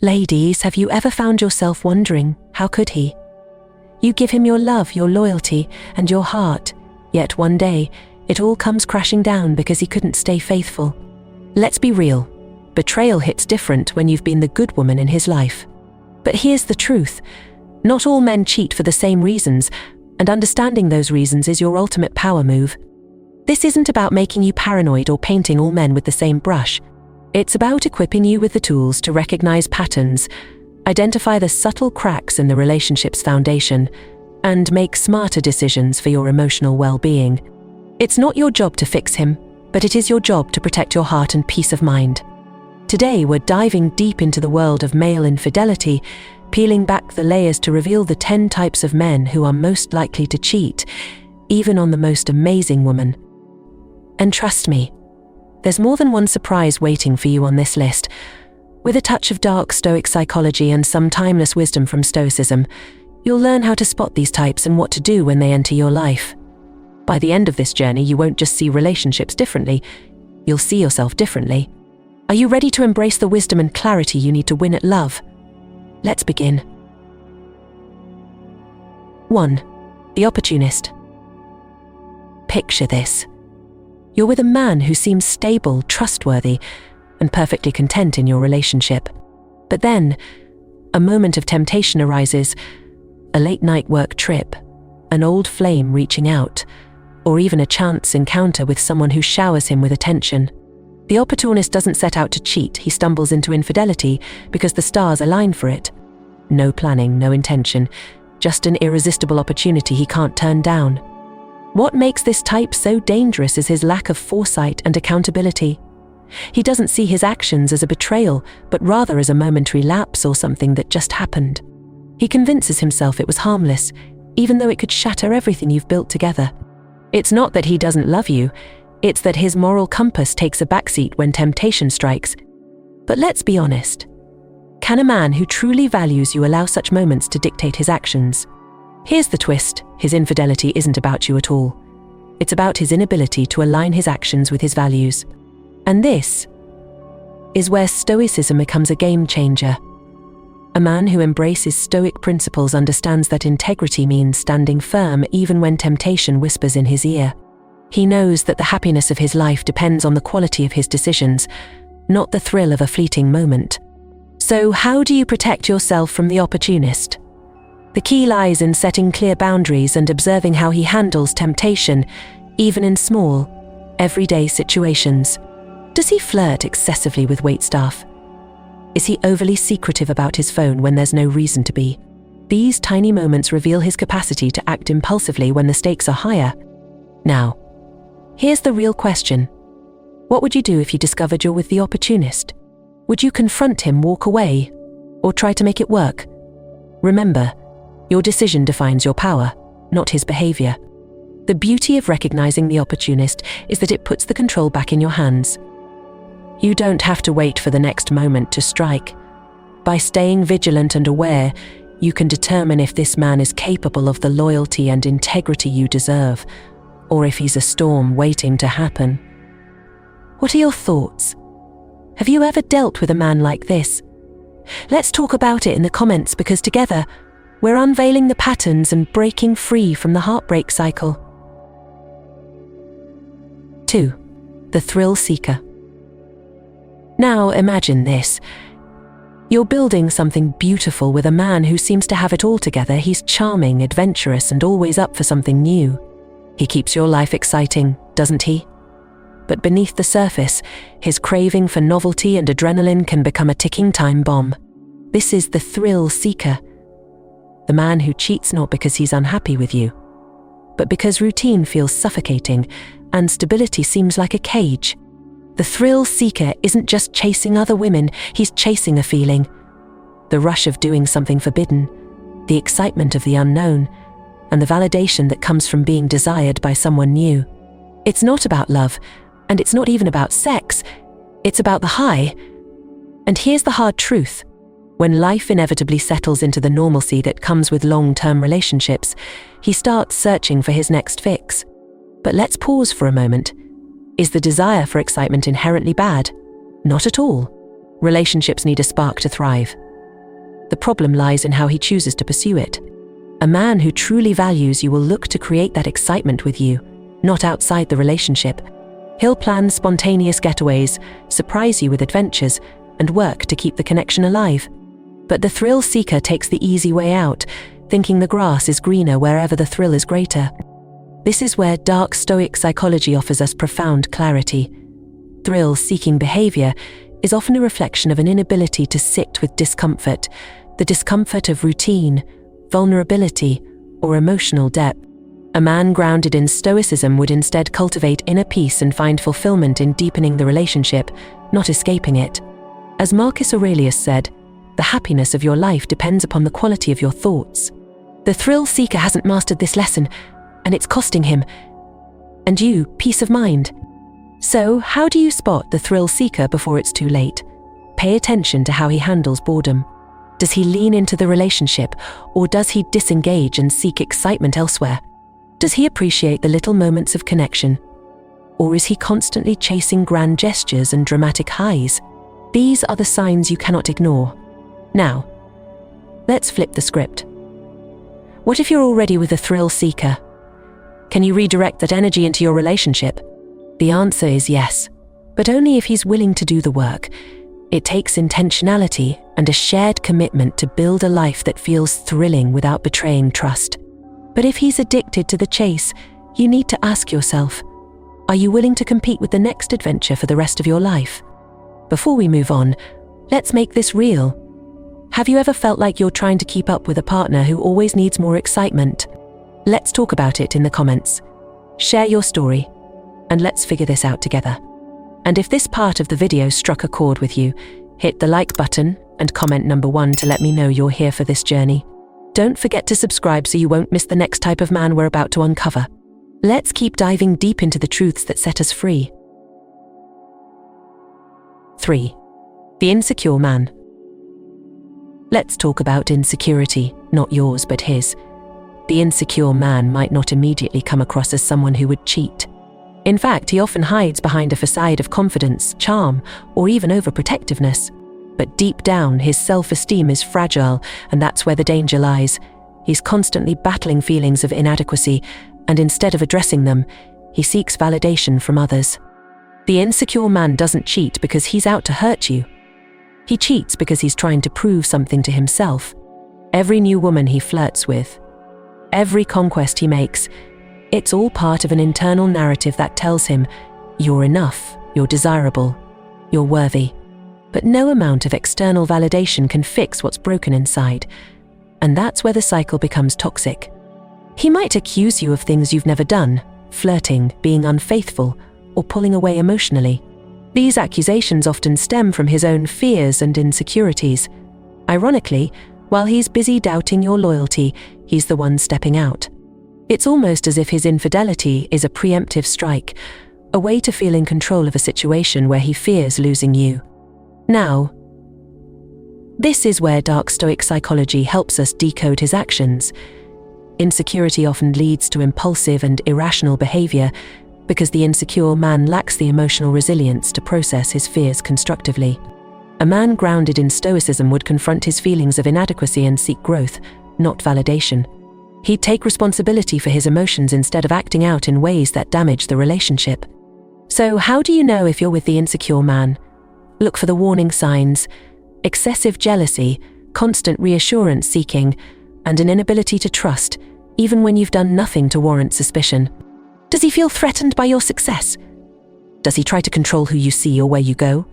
Ladies, have you ever found yourself wondering, how could he? You give him your love, your loyalty, and your heart, yet one day, it all comes crashing down because he couldn't stay faithful. Let's be real. Betrayal hits different when you've been the good woman in his life. But here's the truth. Not all men cheat for the same reasons, and understanding those reasons is your ultimate power move. This isn't about making you paranoid or painting all men with the same brush. It's about equipping you with the tools to recognize patterns, identify the subtle cracks in the relationship's foundation, and make smarter decisions for your emotional well-being. It's not your job to fix him, but it is your job to protect your heart and peace of mind. Today, we're diving deep into the world of male infidelity, peeling back the layers to reveal the 10 types of men who are most likely to cheat, even on the most amazing woman. And trust me, there's more than one surprise waiting for you on this list. With a touch of Dark Stoic Psychology and some timeless wisdom from Stoicism, you'll learn how to spot these types and what to do when they enter your life. By the end of this journey, you won't just see relationships differently, you'll see yourself differently. Are you ready to embrace the wisdom and clarity you need to win at love? Let's begin. 1. The Opportunist. Picture this. You're with a man who seems stable, trustworthy, and perfectly content in your relationship. But then, a moment of temptation arises, a late-night work trip, an old flame reaching out, or even a chance encounter with someone who showers him with attention. The opportunist doesn't set out to cheat, he stumbles into infidelity because the stars align for it. No planning, no intention, just an irresistible opportunity he can't turn down. What makes this type so dangerous is his lack of foresight and accountability. He doesn't see his actions as a betrayal, but rather as a momentary lapse or something that just happened. He convinces himself it was harmless, even though it could shatter everything you've built together. It's not that he doesn't love you, it's that his moral compass takes a backseat when temptation strikes. But let's be honest. Can a man who truly values you allow such moments to dictate his actions? Here's the twist, his infidelity isn't about you at all. It's about his inability to align his actions with his values. And this is where Stoicism becomes a game changer. A man who embraces Stoic principles understands that integrity means standing firm even when temptation whispers in his ear. He knows that the happiness of his life depends on the quality of his decisions, not the thrill of a fleeting moment. So how do you protect yourself from the opportunist? The key lies in setting clear boundaries and observing how he handles temptation, even in small, everyday situations. Does he flirt excessively with waitstaff? Is he overly secretive about his phone when there's no reason to be? These tiny moments reveal his capacity to act impulsively when the stakes are higher. Now, here's the real question. What would you do if you discovered you're with the opportunist? Would you confront him, walk away, or try to make it work? Remember, your decision defines your power, not his behavior. The beauty of recognizing the opportunist is that it puts the control back in your hands. You don't have to wait for the next moment to strike. By staying vigilant and aware, you can determine if this man is capable of the loyalty and integrity you deserve, or if he's a storm waiting to happen. What are your thoughts? Have you ever dealt with a man like this? Let's talk about it in the comments because together, we're unveiling the patterns and breaking free from the heartbreak cycle. 2. The Thrill Seeker. Now imagine this. You're building something beautiful with a man who seems to have it all together. He's charming, adventurous, and always up for something new. He keeps your life exciting, doesn't he? But beneath the surface, his craving for novelty and adrenaline can become a ticking time bomb. This is the thrill seeker. The man who cheats not because he's unhappy with you, but because routine feels suffocating and stability seems like a cage. The thrill seeker isn't just chasing other women, he's chasing a feeling. The rush of doing something forbidden, the excitement of the unknown, and the validation that comes from being desired by someone new. It's not about love, and it's not even about sex. It's about the high. And here's the hard truth. When life inevitably settles into the normalcy that comes with long-term relationships, he starts searching for his next fix. But let's pause for a moment. Is the desire for excitement inherently bad? Not at all. Relationships need a spark to thrive. The problem lies in how he chooses to pursue it. A man who truly values you will look to create that excitement with you, not outside the relationship. He'll plan spontaneous getaways, surprise you with adventures, and work to keep the connection alive. But the thrill seeker takes the easy way out, thinking the grass is greener wherever the thrill is greater. This is where Dark Stoic Psychology offers us profound clarity. Thrill-seeking behavior is often a reflection of an inability to sit with discomfort, the discomfort of routine, vulnerability, or emotional depth. A man grounded in stoicism would instead cultivate inner peace and find fulfillment in deepening the relationship, not escaping it. As Marcus Aurelius said, the happiness of your life depends upon the quality of your thoughts. The thrill seeker hasn't mastered this lesson, and it's costing him, and you, peace of mind. So, how do you spot the thrill seeker before it's too late? Pay attention to how he handles boredom. Does he lean into the relationship, or does he disengage and seek excitement elsewhere? Does he appreciate the little moments of connection, or is he constantly chasing grand gestures and dramatic highs? These are the signs you cannot ignore. Now, let's flip the script. What if you're already with a thrill seeker? Can you redirect that energy into your relationship? The answer is yes, but only if he's willing to do the work. It takes intentionality and a shared commitment to build a life that feels thrilling without betraying trust. But if he's addicted to the chase, you need to ask yourself, are you willing to compete with the next adventure for the rest of your life? Before we move on, let's make this real. Have you ever felt like you're trying to keep up with a partner who always needs more excitement? Let's talk about it in the comments. Share your story, and let's figure this out together. And if this part of the video struck a chord with you, hit the like button and comment number 1 to let me know you're here for this journey. Don't forget to subscribe so you won't miss the next type of man we're about to uncover. Let's keep diving deep into the truths that set us free. 3. The insecure man. Let's talk about insecurity, not yours but his. The insecure man might not immediately come across as someone who would cheat. In fact, he often hides behind a facade of confidence, charm, or even overprotectiveness. But deep down, his self-esteem is fragile, and that's where the danger lies. He's constantly battling feelings of inadequacy, and instead of addressing them, he seeks validation from others. The insecure man doesn't cheat because he's out to hurt you. He cheats because he's trying to prove something to himself. Every new woman he flirts with, every conquest he makes, it's all part of an internal narrative that tells him, you're enough, you're desirable, you're worthy. But no amount of external validation can fix what's broken inside, and that's where the cycle becomes toxic. He might accuse you of things you've never done, flirting, being unfaithful, or pulling away emotionally. These accusations often stem from his own fears and insecurities. Ironically, while he's busy doubting your loyalty, he's the one stepping out. It's almost as if his infidelity is a preemptive strike, a way to feel in control of a situation where he fears losing you. Now, this is where Dark Stoic Psychology helps us decode his actions. Insecurity often leads to impulsive and irrational behavior because the insecure man lacks the emotional resilience to process his fears constructively. A man grounded in stoicism would confront his feelings of inadequacy and seek growth, not validation. He'd take responsibility for his emotions instead of acting out in ways that damage the relationship. So how do you know if you're with the insecure man? Look for the warning signs: excessive jealousy, constant reassurance seeking, and an inability to trust, even when you've done nothing to warrant suspicion. Does he feel threatened by your success? Does he try to control who you see or where you go?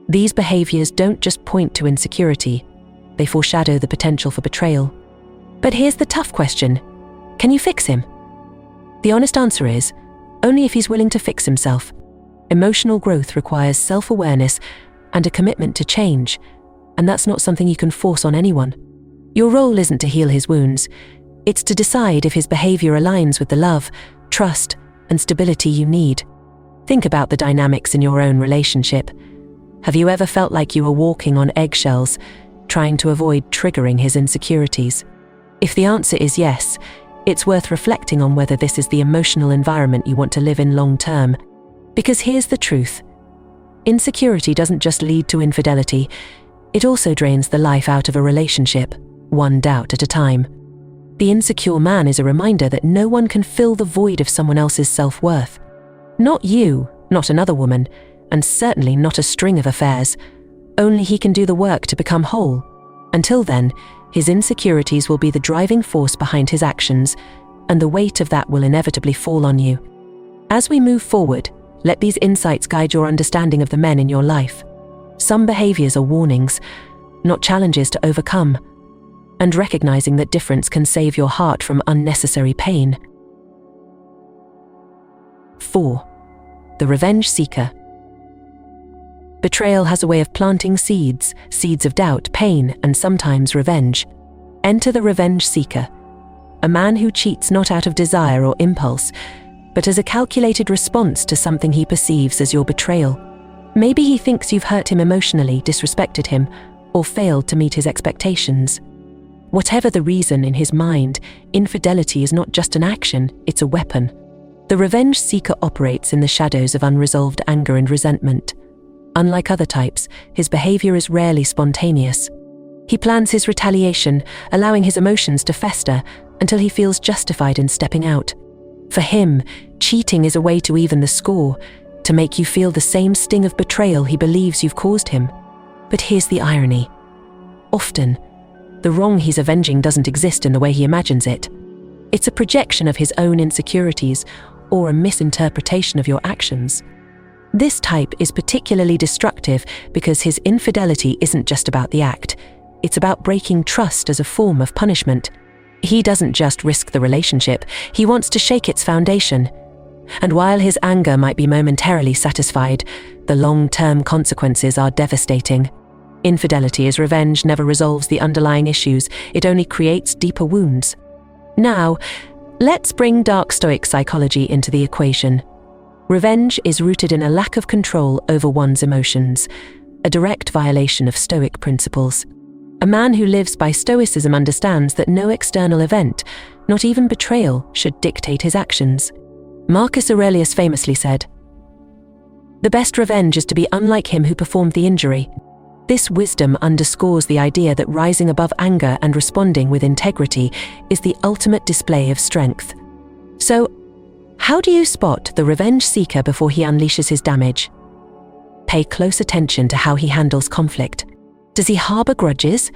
These behaviors don't just point to insecurity, they foreshadow the potential for betrayal. But here's the tough question: can you fix him? The honest answer is, only if he's willing to fix himself. Emotional growth requires self-awareness and a commitment to change, and that's not something you can force on anyone. Your role isn't to heal his wounds, it's to decide if his behavior aligns with the love, trust, and stability you need. Think about the dynamics in your own relationship. Have you ever felt like you were walking on eggshells, trying to avoid triggering his insecurities? If the answer is yes, it's worth reflecting on whether this is the emotional environment you want to live in long term. Because here's the truth: insecurity doesn't just lead to infidelity, It also drains the life out of a relationship, one doubt at a time. The insecure man is a reminder that no one can fill the void of someone else's self-worth. Not you, not another woman, and certainly not a string of affairs. Only he can do the work to become whole. Until then, his insecurities will be the driving force behind his actions, and the weight of that will inevitably fall on you. As we move forward, let these insights guide your understanding of the men in your life. Some behaviors are warnings, not challenges to overcome, and recognizing that difference can save your heart from unnecessary pain. 4. The revenge seeker. Betrayal has a way of planting seeds of doubt, pain, and sometimes revenge. Enter the revenge seeker, a man who cheats not out of desire or impulse, but as a calculated response to something he perceives as your betrayal. Maybe he thinks you've hurt him emotionally, disrespected him, or failed to meet his expectations. Whatever the reason in his mind, infidelity is not just an action, it's a weapon. The revenge seeker operates in the shadows of unresolved anger and resentment. Unlike other types, his behavior is rarely spontaneous. He plans his retaliation, allowing his emotions to fester until he feels justified in stepping out. For him, cheating is a way to even the score, to make you feel the same sting of betrayal he believes you've caused him. But here's the irony. Often, the wrong he's avenging doesn't exist in the way he imagines it. It's a projection of his own insecurities or a misinterpretation of your actions. This type is particularly destructive because his infidelity isn't just about the act. It's about breaking trust as a form of punishment. He doesn't just risk the relationship, he wants to shake its foundation. And while his anger might be momentarily satisfied, the long-term consequences are devastating. Infidelity as revenge never resolves the underlying issues, it only creates deeper wounds. Now, let's bring Dark Stoic Psychology into the equation. Revenge is rooted in a lack of control over one's emotions, a direct violation of Stoic principles. A man who lives by Stoicism understands that no external event, not even betrayal, should dictate his actions. Marcus Aurelius famously said, "The best revenge is to be unlike him who performed the injury." This wisdom underscores the idea that rising above anger and responding with integrity is the ultimate display of strength. So, how do you spot the revenge seeker before he unleashes his damage? Pay close attention to how he handles conflict. Does he harbor grudges?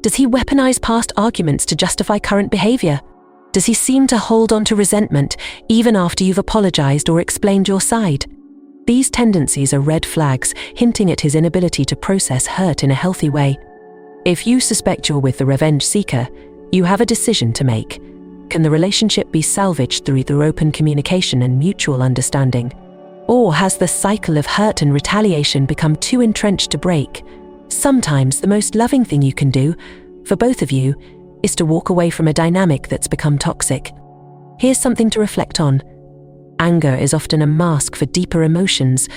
Does he weaponize past arguments to justify current behavior? Does he seem to hold on to resentment even after you've apologized or explained your side? These tendencies are red flags, hinting at his inability to process hurt in a healthy way. If you suspect you're with the revenge seeker, you have a decision to make. Can the relationship be salvaged through open communication and mutual understanding? Or has the cycle of hurt and retaliation become too entrenched to break? Sometimes the most loving thing you can do, for both of you, is to walk away from a dynamic that's become toxic. Here's something to reflect on. Anger is often a mask for deeper emotions,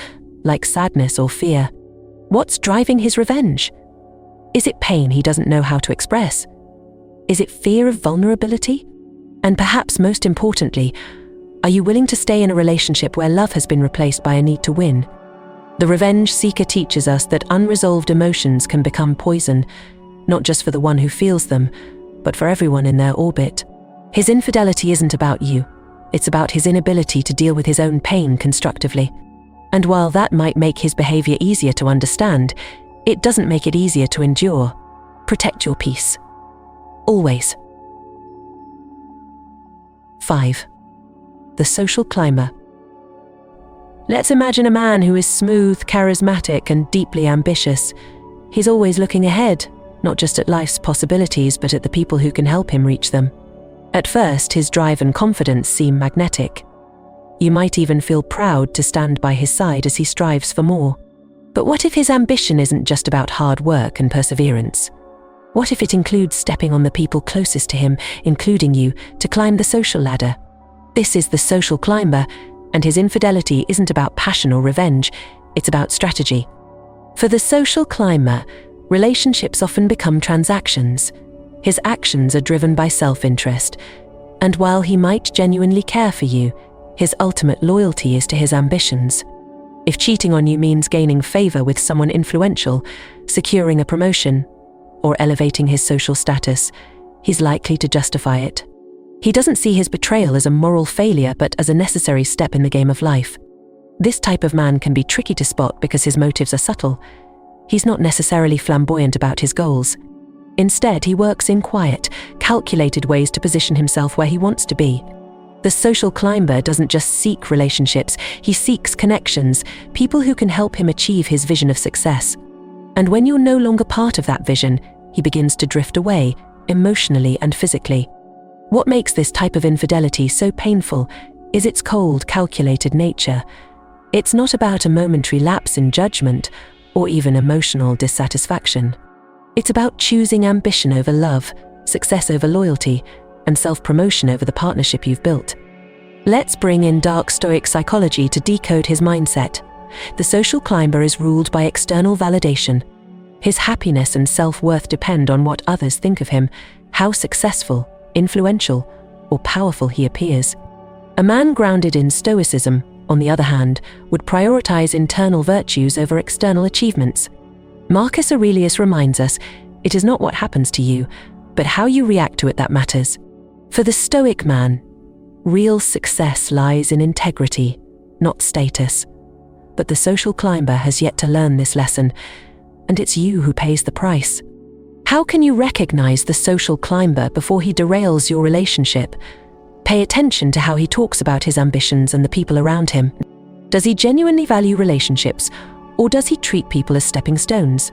like sadness or fear. What's driving his revenge? Is it pain he doesn't know how to express? Is it fear of vulnerability? And perhaps most importantly, are you willing to stay in a relationship where love has been replaced by a need to win? The revenge seeker teaches us that unresolved emotions can become poison, not just for the one who feels them, but for everyone in their orbit. His infidelity isn't about you. It's about his inability to deal with his own pain constructively. And while that might make his behavior easier to understand, it doesn't make it easier to endure. Protect your peace. Always. 5. The social climber. Let's imagine a man who is smooth, charismatic, and deeply ambitious. He's always looking ahead, not just at life's possibilities, but at the people who can help him reach them. At first, his drive and confidence seem magnetic. You might even feel proud to stand by his side as he strives for more. But what if his ambition isn't just about hard work and perseverance? What if it includes stepping on the people closest to him, including you, to climb the social ladder? This is the social climber, and his infidelity isn't about passion or revenge, it's about strategy. For the social climber, relationships often become transactions. His actions are driven by self-interest, and while he might genuinely care for you, his ultimate loyalty is to his ambitions. If cheating on you means gaining favor with someone influential, securing a promotion, or elevating his social status, he's likely to justify it. He doesn't see his betrayal as a moral failure but as a necessary step in the game of life. This type of man can be tricky to spot because his motives are subtle. He's not necessarily flamboyant about his goals. Instead, he works in quiet, calculated ways to position himself where he wants to be. The social climber doesn't just seek relationships, he seeks connections, people who can help him achieve his vision of success. And when you're no longer part of that vision, he begins to drift away, emotionally and physically. What makes this type of infidelity so painful is its cold, calculated nature. It's not about a momentary lapse in judgment or even emotional dissatisfaction. It's about choosing ambition over love, success over loyalty, and self-promotion over the partnership you've built. Let's bring in Dark Stoic Psychology to decode his mindset. The social climber is ruled by external validation. His happiness and self-worth depend on what others think of him, how successful, influential, or powerful he appears. A man grounded in Stoicism, on the other hand, would prioritize internal virtues over external achievements. Marcus Aurelius reminds us, it is not what happens to you, but how you react to it that matters. For the Stoic man, real success lies in integrity, not status. But the social climber has yet to learn this lesson, and it's you who pays the price. How can you recognize the social climber before he derails your relationship? Pay attention to how he talks about his ambitions and the people around him. Does he genuinely value relationships, or does he treat people as stepping stones?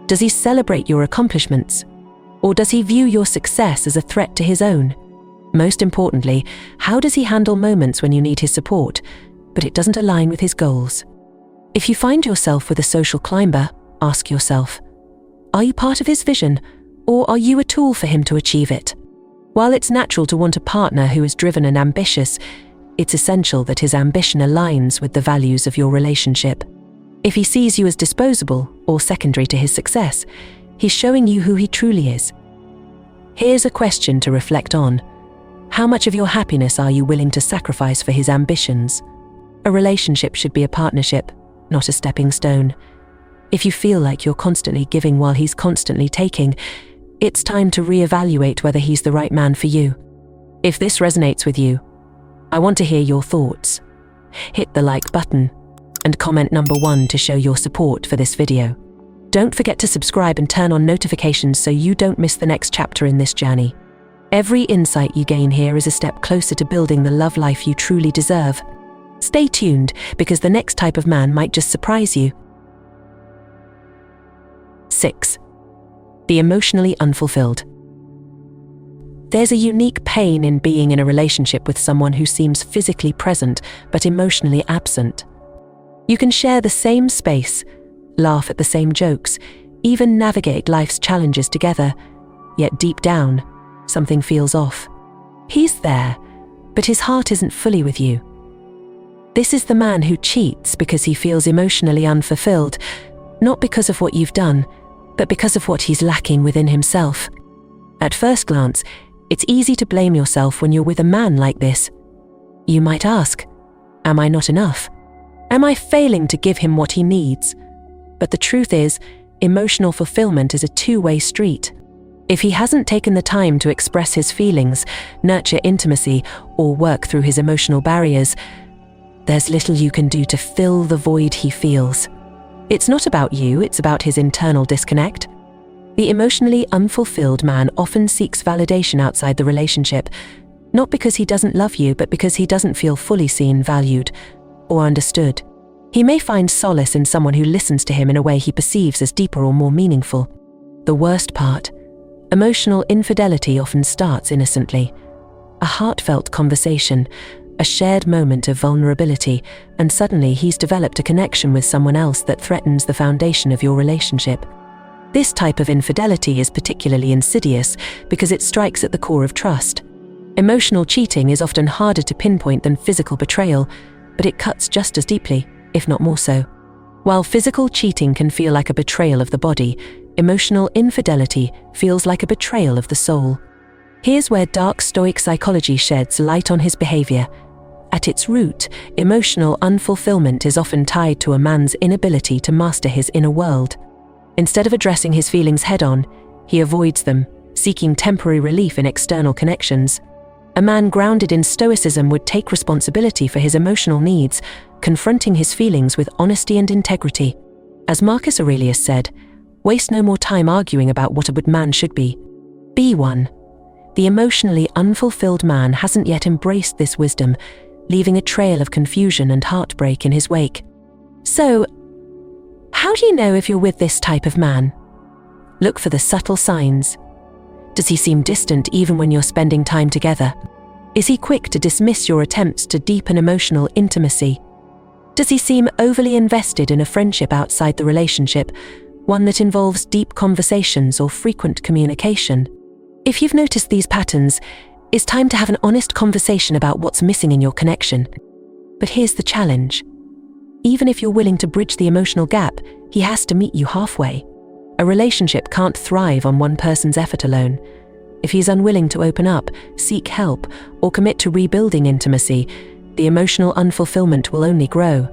Does he celebrate your accomplishments, or does he view your success as a threat to his own? Most importantly, how does he handle moments when you need his support, but it doesn't align with his goals? If you find yourself with a social climber, ask yourself, are you part of his vision, or are you a tool for him to achieve it? While it's natural to want a partner who is driven and ambitious, it's essential that his ambition aligns with the values of your relationship. If he sees you as disposable or secondary to his success, he's showing you who he truly is. Here's a question to reflect on. How much of your happiness are you willing to sacrifice for his ambitions? A relationship should be a partnership, not a stepping stone. If you feel like you're constantly giving while he's constantly taking, it's time to reevaluate whether he's the right man for you. If this resonates with you, I want to hear your thoughts. Hit the like button and comment number 1 to show your support for this video. Don't forget to subscribe and turn on notifications so you don't miss the next chapter in this journey. Every insight you gain here is a step closer to building the love life you truly deserve. Stay tuned, because the next type of man might just surprise you. 6. The emotionally unfulfilled. There's a unique pain in being in a relationship with someone who seems physically present but emotionally absent. You can share the same space, laugh at the same jokes, even navigate life's challenges together, yet deep down, something feels off. He's there, but his heart isn't fully with you. This is the man who cheats because he feels emotionally unfulfilled, not because of what you've done, but because of what he's lacking within himself. At first glance, it's easy to blame yourself when you're with a man like this. You might ask, am I not enough? Am I failing to give him what he needs? But the truth is, emotional fulfillment is a two-way street. If he hasn't taken the time to express his feelings, nurture intimacy, or work through his emotional barriers, there's little you can do to fill the void he feels. It's not about you, it's about his internal disconnect. The emotionally unfulfilled man often seeks validation outside the relationship, not because he doesn't love you, but because he doesn't feel fully seen, valued, or understood. He may find solace in someone who listens to him in a way he perceives as deeper or more meaningful. The worst part, emotional infidelity often starts innocently. A heartfelt conversation, a shared moment of vulnerability, and suddenly he's developed a connection with someone else that threatens the foundation of your relationship. This type of infidelity is particularly insidious because it strikes at the core of trust. Emotional cheating is often harder to pinpoint than physical betrayal, but it cuts just as deeply, if not more so. While physical cheating can feel like a betrayal of the body, emotional infidelity feels like a betrayal of the soul. Here's where Dark Stoic Psychology sheds light on his behavior. At its root, emotional unfulfillment is often tied to a man's inability to master his inner world. Instead of addressing his feelings head-on, he avoids them, seeking temporary relief in external connections. A man grounded in stoicism would take responsibility for his emotional needs, confronting his feelings with honesty and integrity. As Marcus Aurelius said, "Waste no more time arguing about what a good man should be. Be one." The emotionally unfulfilled man hasn't yet embraced this wisdom, leaving a trail of confusion and heartbreak in his wake. So, how do you know if you're with this type of man? Look for the subtle signs. Does he seem distant even when you're spending time together? Is he quick to dismiss your attempts to deepen emotional intimacy? Does he seem overly invested in a friendship outside the relationship, one that involves deep conversations or frequent communication? If you've noticed these patterns, it's time to have an honest conversation about what's missing in your connection. But here's the challenge. Even if you're willing to bridge the emotional gap, he has to meet you halfway. A relationship can't thrive on one person's effort alone. If he's unwilling to open up, seek help, or commit to rebuilding intimacy, the emotional unfulfillment will only grow,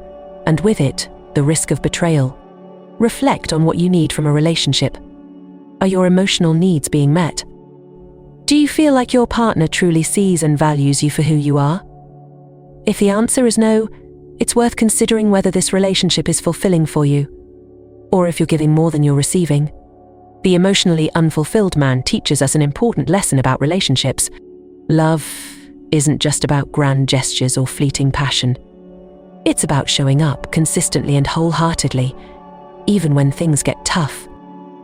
and with it, the risk of betrayal. Reflect on what you need from a relationship. Are your emotional needs being met? Do you feel like your partner truly sees and values you for who you are? If the answer is no, it's worth considering whether this relationship is fulfilling for you, or if you're giving more than you're receiving. The emotionally unfulfilled man teaches us an important lesson about relationships. Love isn't just about grand gestures or fleeting passion. It's about showing up consistently and wholeheartedly, even when things get tough.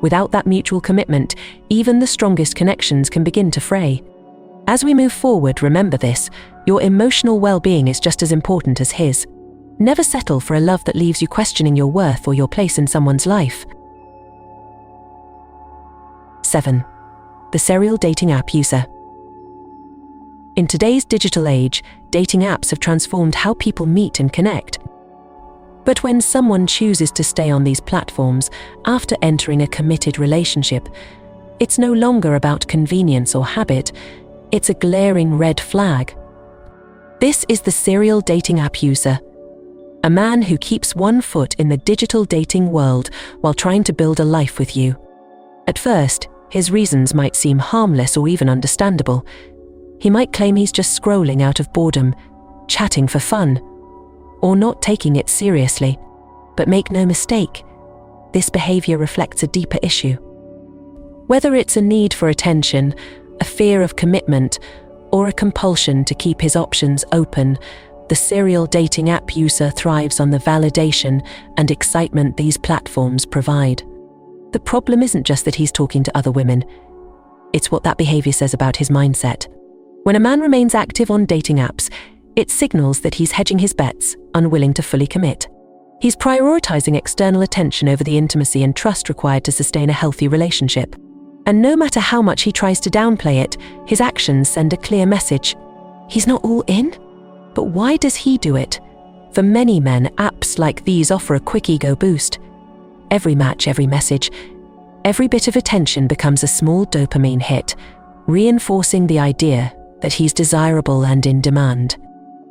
Without that mutual commitment, even the strongest connections can begin to fray. As we move forward, remember this: your emotional well-being is just as important as his. Never settle for a love that leaves you questioning your worth or your place in someone's life. 7. The serial dating app user. In today's digital age, dating apps have transformed how people meet and connect. But when someone chooses to stay on these platforms after entering a committed relationship, it's no longer about convenience or habit, it's a glaring red flag. This is the serial dating app user, a man who keeps one foot in the digital dating world while trying to build a life with you. At first, his reasons might seem harmless or even understandable. He might claim he's just scrolling out of boredom, chatting for fun, or not taking it seriously. But make no mistake, this behavior reflects a deeper issue. Whether it's a need for attention, a fear of commitment, or a compulsion to keep his options open, the serial dating app user thrives on the validation and excitement these platforms provide. The problem isn't just that he's talking to other women, it's what that behavior says about his mindset. When a man remains active on dating apps, it signals that he's hedging his bets, unwilling to fully commit. He's prioritizing external attention over the intimacy and trust required to sustain a healthy relationship. And no matter how much he tries to downplay it, his actions send a clear message. He's not all in? But why does he do it? For many men, apps like these offer a quick ego boost. Every match, every message, every bit of attention becomes a small dopamine hit, reinforcing the idea that he's desirable and in demand.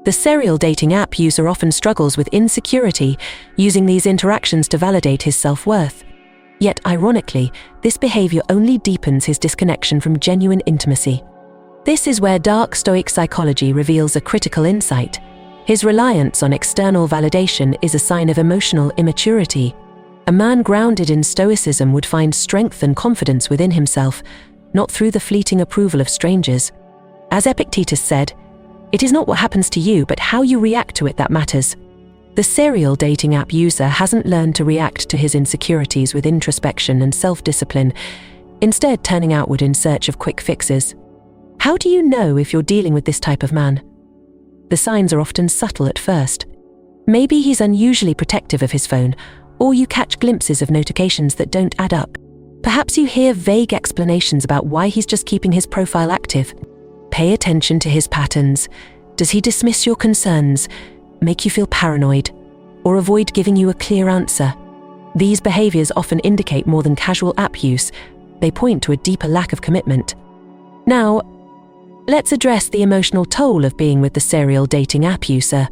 The serial dating app user often struggles with insecurity, using these interactions to validate his self-worth. Yet, ironically, this behavior only deepens his disconnection from genuine intimacy. This is where Dark Stoic Psychology reveals a critical insight. His reliance on external validation is a sign of emotional immaturity. A man grounded in Stoicism would find strength and confidence within himself, not through the fleeting approval of strangers. As Epictetus said, "It is not what happens to you, but how you react to it that matters." The serial dating app user hasn't learned to react to his insecurities with introspection and self-discipline, instead turning outward in search of quick fixes. How do you know if you're dealing with this type of man? The signs are often subtle at first. Maybe he's unusually protective of his phone, or you catch glimpses of notifications that don't add up. Perhaps you hear vague explanations about why he's just keeping his profile active. Pay attention to his patterns. Does he dismiss your concerns, make you feel paranoid, or avoid giving you a clear answer? These behaviors often indicate more than casual app use. They point to a deeper lack of commitment. Now, Let's address the emotional toll of being with the serial dating app user.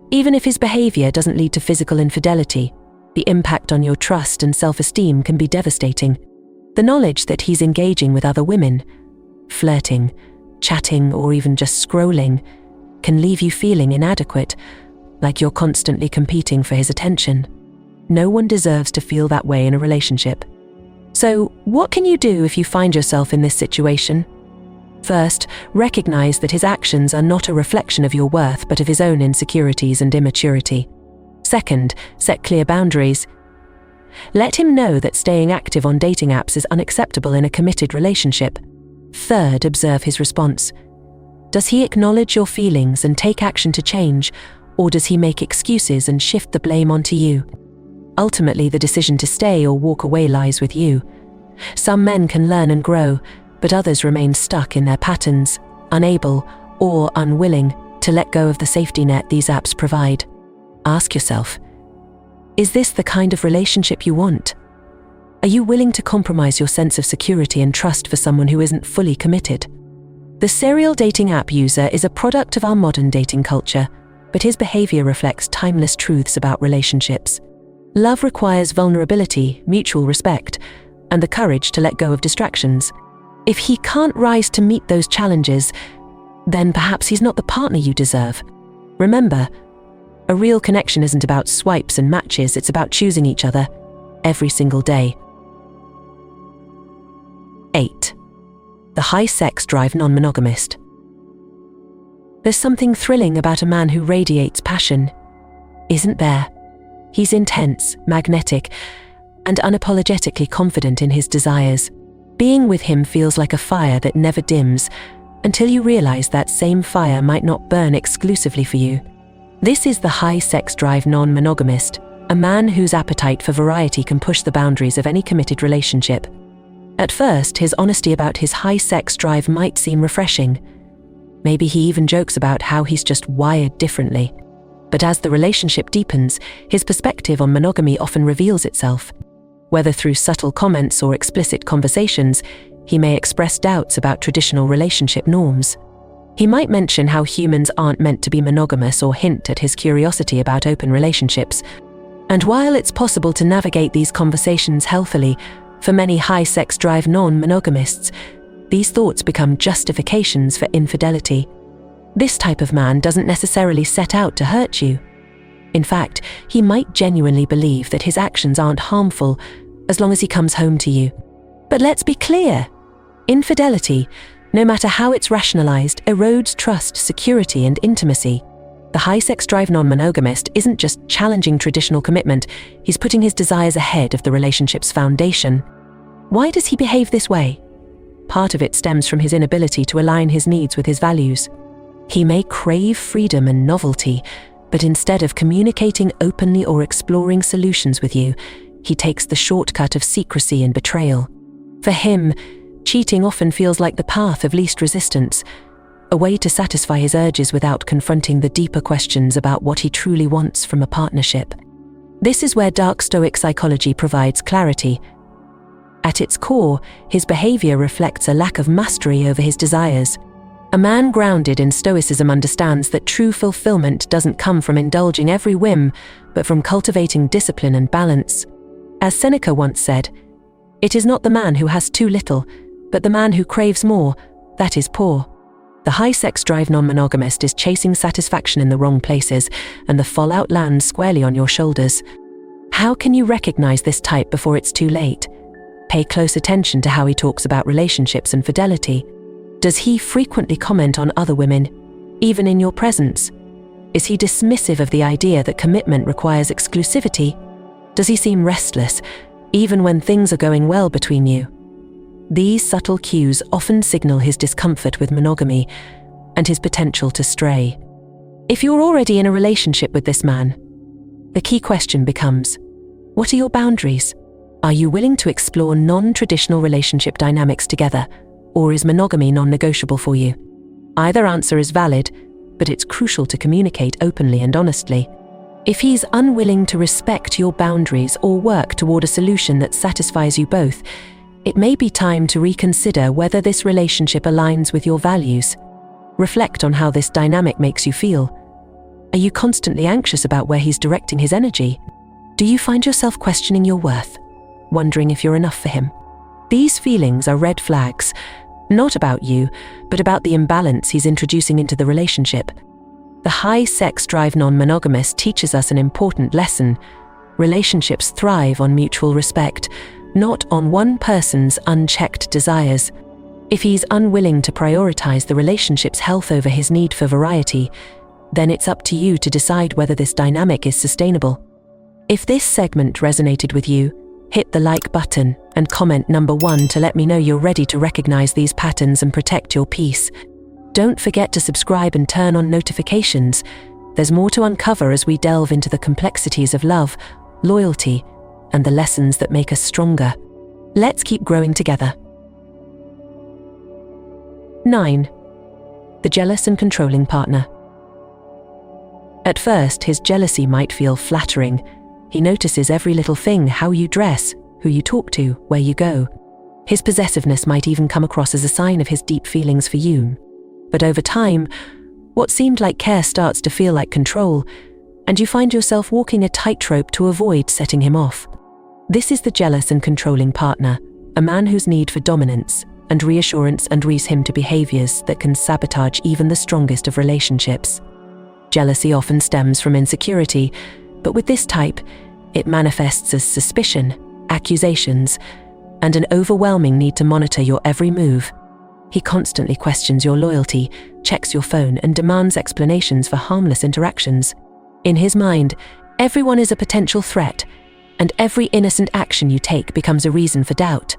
Even if his behavior doesn't lead to physical infidelity, the impact on your trust and self-esteem can be devastating. The knowledge that he's engaging with other women, flirting, chatting, or even just scrolling, can leave you feeling inadequate, like you're constantly competing for his attention. No one deserves to feel that way in a relationship. So, what can you do if you find yourself in this situation? First, recognize that his actions are not a reflection of your worth but of his own insecurities and immaturity. Second, set clear boundaries. Let him know that staying active on dating apps is unacceptable in a committed relationship. Third, observe his response. Does he acknowledge your feelings and take action to change, or does he make excuses and shift the blame onto you? Ultimately, the decision to stay or walk away lies with you. Some men can learn and grow, but others remain stuck in their patterns, unable or unwilling to let go of the safety net these apps provide. Ask yourself, is this the kind of relationship you want? Are you willing to compromise your sense of security and trust for someone who isn't fully committed? The serial dating app user is a product of our modern dating culture, but his behavior reflects timeless truths about relationships. Love requires vulnerability, mutual respect, and the courage to let go of distractions. If he can't rise to meet those challenges, then perhaps he's not the partner you deserve. Remember, a real connection isn't about swipes and matches, it's about choosing each other every single day. 8. The high sex drive non-monogamist. There's something thrilling about a man who radiates passion, isn't there? He's intense, magnetic, and unapologetically confident in his desires. Being with him feels like a fire that never dims, until you realize that same fire might not burn exclusively for you. This is the high sex drive non-monogamist, a man whose appetite for variety can push the boundaries of any committed relationship. At first, his honesty about his high sex drive might seem refreshing. Maybe he even jokes about how he's just wired differently. But as the relationship deepens, his perspective on monogamy often reveals itself. Whether through subtle comments or explicit conversations, he may express doubts about traditional relationship norms. He might mention how humans aren't meant to be monogamous or hint at his curiosity about open relationships. And while it's possible to navigate these conversations healthily, for many high-sex drive non-monogamists, these thoughts become justifications for infidelity. This type of man doesn't necessarily set out to hurt you. In fact, he might genuinely believe that his actions aren't harmful as long as he comes home to you. But let's be clear. Infidelity, no matter how it's rationalized, erodes trust, security, and intimacy. The high-sex drive non-monogamist isn't just challenging traditional commitment, he's putting his desires ahead of the relationship's foundation. Why does he behave this way? Part of it stems from his inability to align his needs with his values. He may crave freedom and novelty, but instead of communicating openly or exploring solutions with you, he takes the shortcut of secrecy and betrayal. For him, cheating often feels like the path of least resistance, a way to satisfy his urges without confronting the deeper questions about what he truly wants from a partnership. This is where Dark Stoic Psychology provides clarity. At its core, his behavior reflects a lack of mastery over his desires. A man grounded in Stoicism understands that true fulfillment doesn't come from indulging every whim, but from cultivating discipline and balance. As Seneca once said, "It is not the man who has too little, but the man who craves more, that is poor." The high-sex drive non-monogamist is chasing satisfaction in the wrong places, and the fallout lands squarely on your shoulders. How can you recognize this type before it's too late? Pay close attention to how he talks about relationships and fidelity. Does he frequently comment on other women, even in your presence? Is he dismissive of the idea that commitment requires exclusivity? Does he seem restless, even when things are going well between you? These subtle cues often signal his discomfort with monogamy and his potential to stray. If you're already in a relationship with this man, the key question becomes, what are your boundaries? Are you willing to explore non-traditional relationship dynamics together, or is monogamy non-negotiable for you? Either answer is valid, but it's crucial to communicate openly and honestly. If he's unwilling to respect your boundaries or work toward a solution that satisfies you both, It may be time to reconsider whether this relationship aligns with your values. Reflect on how this dynamic makes you feel. Are you constantly anxious about where he's directing his energy? Do you find yourself questioning your worth, wondering if you're enough for him? These feelings are red flags, not about you, but about the imbalance he's introducing into the relationship. The high sex drive non-monogamist teaches us an important lesson. Relationships thrive on mutual respect, not on one person's unchecked desires. If he's unwilling to prioritize the relationship's health over his need for variety, then it's up to you to decide whether this dynamic is sustainable. If this segment resonated with you, hit the like button and comment number 1 to let me know you're ready to recognize these patterns and protect your peace. Don't forget to subscribe and turn on notifications. There's more to uncover as we delve into the complexities of love, loyalty, and the lessons that make us stronger. Let's keep growing together. 9. The jealous and controlling partner. At first, his jealousy might feel flattering. He notices every little thing: how you dress, who you talk to, where you go. His possessiveness might even come across as a sign of his deep feelings for you. But over time, what seemed like care starts to feel like control, and you find yourself walking a tightrope to avoid setting him off. This is the jealous and controlling partner, a man whose need for dominance and reassurance leads him to behaviors that can sabotage even the strongest of relationships. Jealousy often stems from insecurity, but with this type, it manifests as suspicion, accusations, and an overwhelming need to monitor your every move. He constantly questions your loyalty, checks your phone, and demands explanations for harmless interactions. In his mind, everyone is a potential threat, and every innocent action you take becomes a reason for doubt.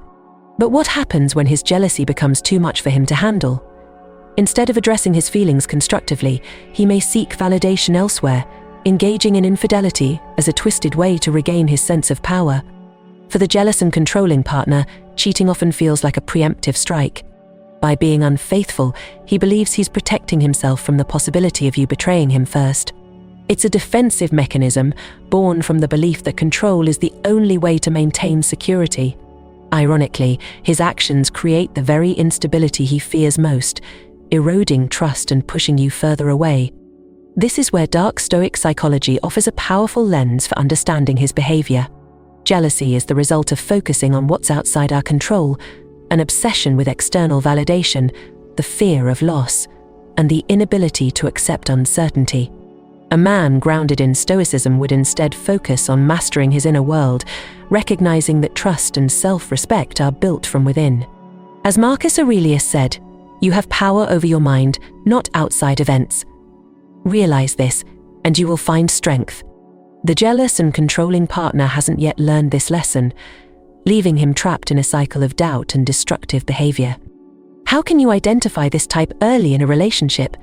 But what happens when his jealousy becomes too much for him to handle? Instead of addressing his feelings constructively, he may seek validation elsewhere, engaging in infidelity as a twisted way to regain his sense of power. For the jealous and controlling partner, cheating often feels like a preemptive strike. By being unfaithful, he believes he's protecting himself from the possibility of you betraying him first. It's a defensive mechanism born from the belief that control is the only way to maintain security. Ironically, his actions create the very instability he fears most, eroding trust and pushing you further away. This is where Dark Stoic Psychology offers a powerful lens for understanding his behavior. Jealousy is the result of focusing on what's outside our control, an obsession with external validation, the fear of loss, and the inability to accept uncertainty. A man grounded in Stoicism would instead focus on mastering his inner world, recognizing that trust and self-respect are built from within. As Marcus Aurelius said, "You have power over your mind, not outside events." Realize this, and you will find strength. The jealous and controlling partner hasn't yet learned this lesson, leaving him trapped in a cycle of doubt and destructive behavior. How can you identify this type early in a relationship?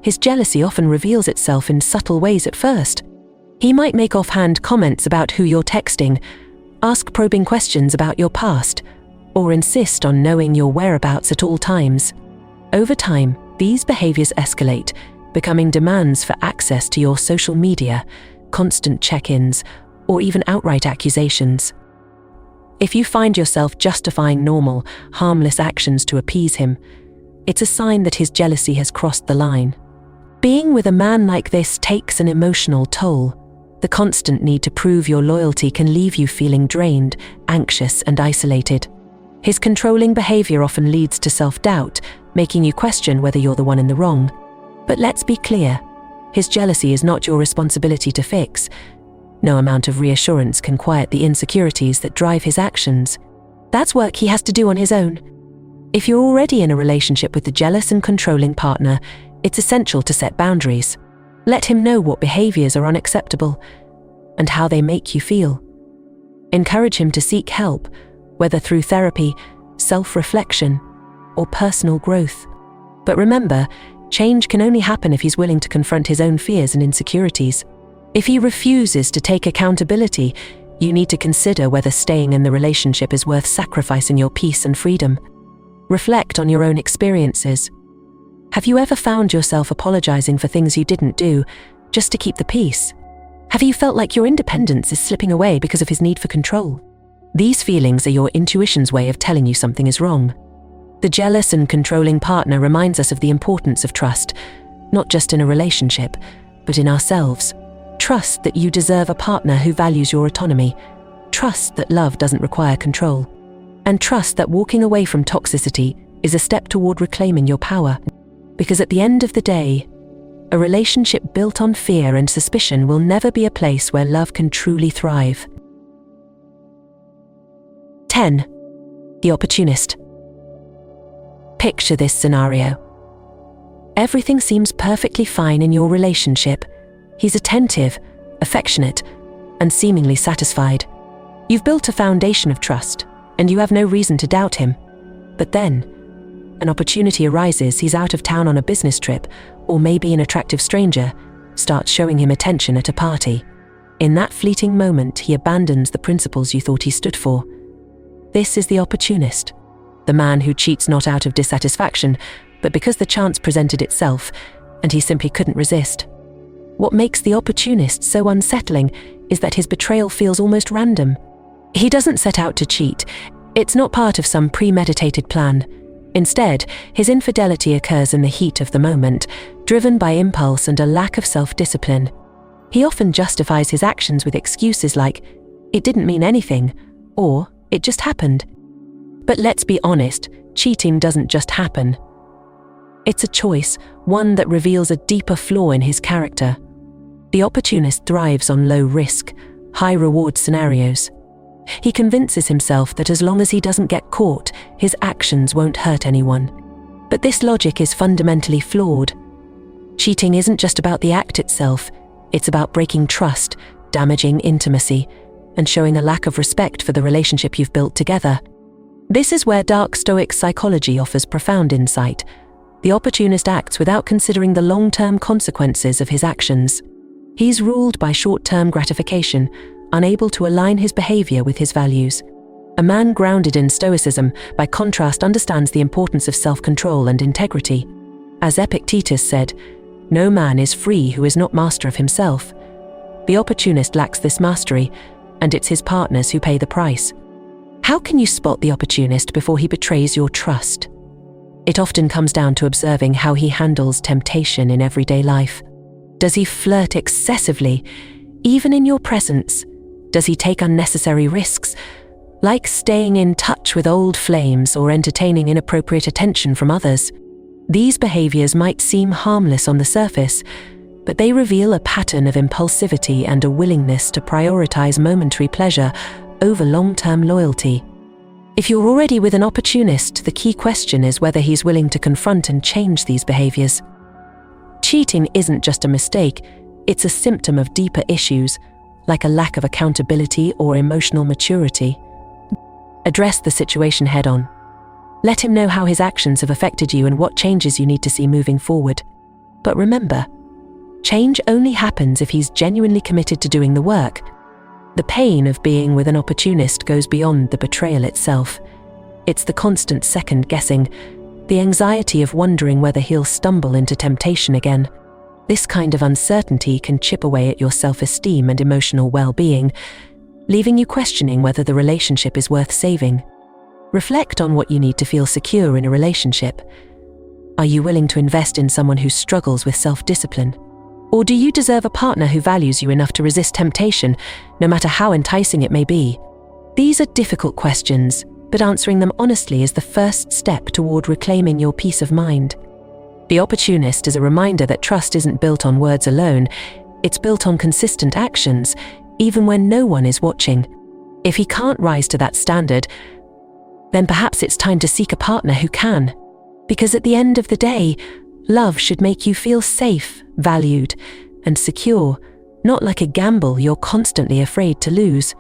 His jealousy often reveals itself in subtle ways at first. He might make offhand comments about who you're texting, ask probing questions about your past, or insist on knowing your whereabouts at all times. Over time, these behaviors escalate, becoming demands for access to your social media, constant check-ins, or even outright accusations. If you find yourself justifying normal, harmless actions to appease him, it's a sign that his jealousy has crossed the line. Being with a man like this takes an emotional toll. The constant need to prove your loyalty can leave you feeling drained, anxious, and isolated. His controlling behavior often leads to self-doubt, making you question whether you're the one in the wrong. But let's be clear, his jealousy is not your responsibility to fix. No amount of reassurance can quiet the insecurities that drive his actions. That's work he has to do on his own. If you're already in a relationship with the jealous and controlling partner, it's essential to set boundaries. Let him know what behaviors are unacceptable and how they make you feel. Encourage him to seek help, whether through therapy, self-reflection, or personal growth. But remember, change can only happen if he's willing to confront his own fears and insecurities. If he refuses to take accountability, you need to consider whether staying in the relationship is worth sacrificing your peace and freedom. Reflect on your own experiences. Have you ever found yourself apologizing for things you didn't do, just to keep the peace? Have you felt like your independence is slipping away because of his need for control? These feelings are your intuition's way of telling you something is wrong. The jealous and controlling partner reminds us of the importance of trust, not just in a relationship, but in ourselves. Trust that you deserve a partner who values your autonomy. Trust that love doesn't require control. And trust that walking away from toxicity is a step toward reclaiming your power. Because at the end of the day, a relationship built on fear and suspicion will never be a place where love can truly thrive. 10. The Opportunist. Picture this scenario. Everything seems perfectly fine in your relationship. He's attentive, affectionate, and seemingly satisfied. You've built a foundation of trust, and you have no reason to doubt him. But then, an opportunity arises. He's out of town on a business trip, or maybe an attractive stranger starts showing him attention at a party. In that fleeting moment, he abandons the principles you thought he stood for. This is the opportunist, the man who cheats not out of dissatisfaction, but because the chance presented itself, and he simply couldn't resist. What makes the opportunist so unsettling is that his betrayal feels almost random. He doesn't set out to cheat. It's not part of some premeditated plan. Instead, his infidelity occurs in the heat of the moment, driven by impulse and a lack of self-discipline. He often justifies his actions with excuses like, "It didn't mean anything," or "It just happened." But let's be honest, cheating doesn't just happen. It's a choice, one that reveals a deeper flaw in his character. The opportunist thrives on low-risk, high-reward scenarios. He convinces himself that as long as he doesn't get caught, his actions won't hurt anyone. But this logic is fundamentally flawed. Cheating isn't just about the act itself, it's about breaking trust, damaging intimacy, and showing a lack of respect for the relationship you've built together. This is where Dark Stoic Psychology offers profound insight. The opportunist acts without considering the long-term consequences of his actions. He's ruled by short-term gratification, unable to align his behavior with his values. A man grounded in Stoicism, by contrast, understands the importance of self-control and integrity. As Epictetus said, "No man is free who is not master of himself." The opportunist lacks this mastery, and it's his partners who pay the price. How can you spot the opportunist before he betrays your trust? It often comes down to observing how he handles temptation in everyday life. Does he flirt excessively, even in your presence? Does he take unnecessary risks, like staying in touch with old flames or entertaining inappropriate attention from others? These behaviors might seem harmless on the surface, but they reveal a pattern of impulsivity and a willingness to prioritize momentary pleasure over long-term loyalty. If you're already with an opportunist, the key question is whether he's willing to confront and change these behaviors. Cheating isn't just a mistake, it's a symptom of deeper issues, like a lack of accountability or emotional maturity. Address the situation head-on. Let him know how his actions have affected you and what changes you need to see moving forward. But remember, change only happens if he's genuinely committed to doing the work. The pain of being with an opportunist goes beyond the betrayal itself. It's the constant second-guessing, the anxiety of wondering whether he'll stumble into temptation again. This kind of uncertainty can chip away at your self-esteem and emotional well-being, leaving you questioning whether the relationship is worth saving. Reflect on what you need to feel secure in a relationship. Are you willing to invest in someone who struggles with self-discipline? Or do you deserve a partner who values you enough to resist temptation, no matter how enticing it may be? These are difficult questions, but answering them honestly is the first step toward reclaiming your peace of mind. The Opportunist is a reminder that trust isn't built on words alone, it's built on consistent actions, even when no one is watching. If he can't rise to that standard, then perhaps it's time to seek a partner who can. Because at the end of the day, love should make you feel safe, valued, and secure, not like a gamble you're constantly afraid to lose.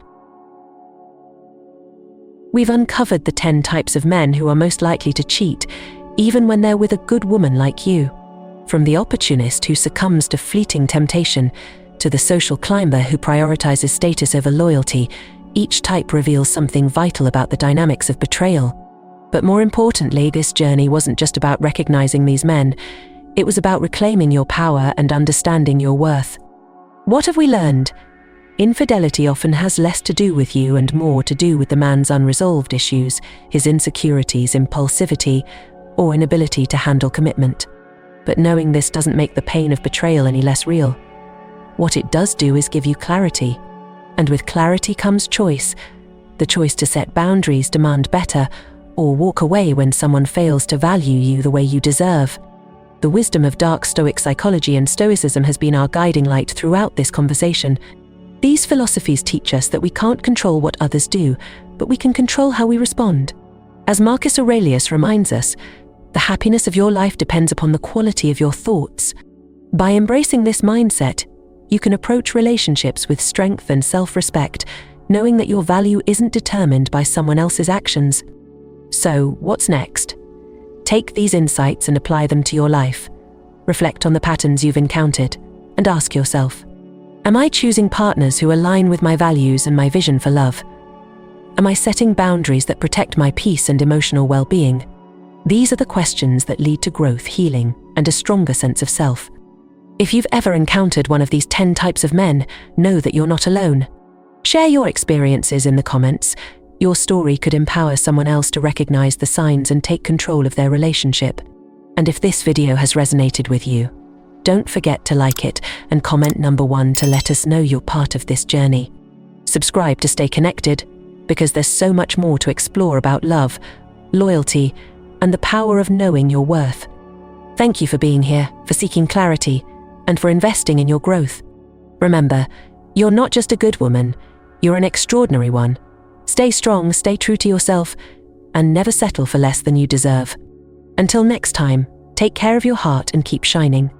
We've uncovered the 10 types of men who are most likely to cheat, even when they're with a good woman like you. From the opportunist who succumbs to fleeting temptation, to the social climber who prioritizes status over loyalty, each type reveals something vital about the dynamics of betrayal. But more importantly, this journey wasn't just about recognizing these men, it was about reclaiming your power and understanding your worth. What have we learned? Infidelity often has less to do with you and more to do with the man's unresolved issues, his insecurities, impulsivity, or inability to handle commitment. But knowing this doesn't make the pain of betrayal any less real. What it does do is give you clarity. And with clarity comes choice. The choice to set boundaries, demand better, or walk away when someone fails to value you the way you deserve. The wisdom of Dark Stoic Psychology and Stoicism has been our guiding light throughout this conversation. These philosophies teach us that we can't control what others do, but we can control how we respond. As Marcus Aurelius reminds us, the happiness of your life depends upon the quality of your thoughts. By embracing this mindset, you can approach relationships with strength and self-respect, knowing that your value isn't determined by someone else's actions. So, what's next? Take these insights and apply them to your life. Reflect on the patterns you've encountered, and ask yourself, am I choosing partners who align with my values and my vision for love? Am I setting boundaries that protect my peace and emotional well-being? These are the questions that lead to growth, healing, and a stronger sense of self. If you've ever encountered one of these 10 types of men, know that you're not alone. Share your experiences in the comments. Your story could empower someone else to recognize the signs and take control of their relationship. And if this video has resonated with you, don't forget to like it and comment number 1 to let us know you're part of this journey. Subscribe to stay connected, because there's so much more to explore about love, loyalty, and the power of knowing your worth. Thank you for being here, for seeking clarity, and for investing in your growth. Remember, you're not just a good woman, you're an extraordinary one. Stay strong, stay true to yourself, and never settle for less than you deserve. Until next time, take care of your heart and keep shining.